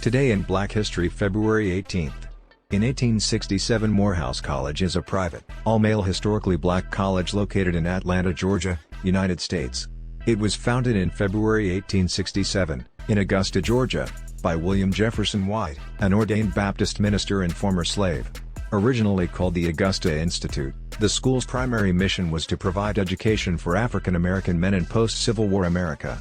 Today in Black History, February 18. In 1867, Morehouse College is a private, all-male historically black college located in Atlanta, Georgia, United States. It was founded in February 1867, in Augusta, Georgia, by William Jefferson White, an ordained Baptist minister and former slave. Originally called the Augusta Institute, the school's primary mission was to provide education for African American men in post-Civil War America.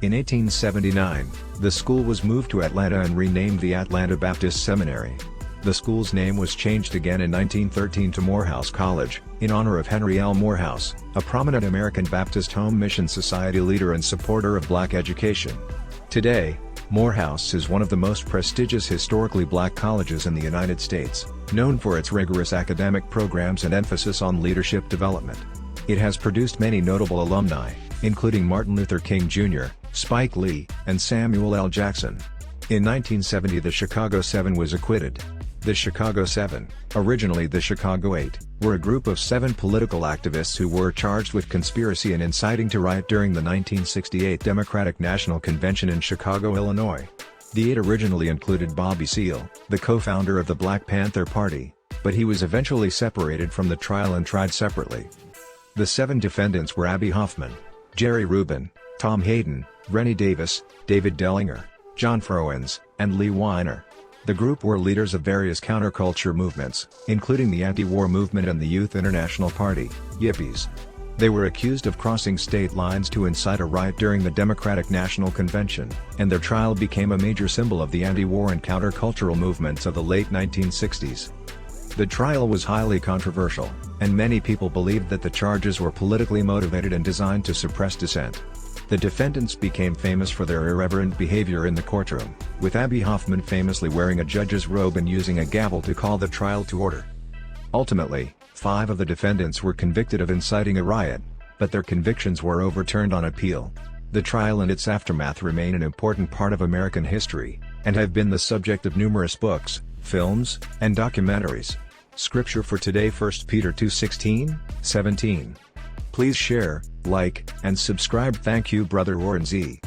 In 1879, the school was moved to Atlanta and renamed the Atlanta Baptist Seminary. The school's name was changed again in 1913 to Morehouse College, in honor of Henry L. Morehouse, a prominent American Baptist Home Mission Society leader and supporter of black education. Today, Morehouse is one of the most prestigious historically black colleges in the United States, known for its rigorous academic programs and emphasis on leadership development. It has produced many notable alumni, including Martin Luther King Jr., Spike Lee, and Samuel L. Jackson. In 1970, the Chicago 7 was acquitted. The Chicago 7, originally the Chicago 8, were a group of 7 political activists who were charged with conspiracy and inciting to riot during the 1968 Democratic National Convention in Chicago, Illinois. The 8 originally included Bobby Seale, the co-founder of the Black Panther Party, but he was eventually separated from the trial and tried separately. The 7 defendants were Abbie Hoffman, Jerry Rubin, Tom Hayden, Rennie Davis, David Dellinger, John Frowens, and Lee Weiner. The group were leaders of various counterculture movements, including the anti-war movement and the Youth International Party, Yippies. They were accused of crossing state lines to incite a riot during the Democratic National Convention, and their trial became a major symbol of the anti-war and countercultural movements of the late 1960s. The trial was highly controversial, and many people believed that the charges were politically motivated and designed to suppress dissent. The defendants became famous for their irreverent behavior in the courtroom, with Abbie Hoffman famously wearing a judge's robe and using a gavel to call the trial to order. Ultimately, 5 of the defendants were convicted of inciting a riot, but their convictions were overturned on appeal. The trial and its aftermath remain an important part of American history, and have been the subject of numerous books, films, and documentaries. Scripture for today: 1 Peter 2:16, 17. Please share, like, and subscribe. Thank you, Brother Oran Z.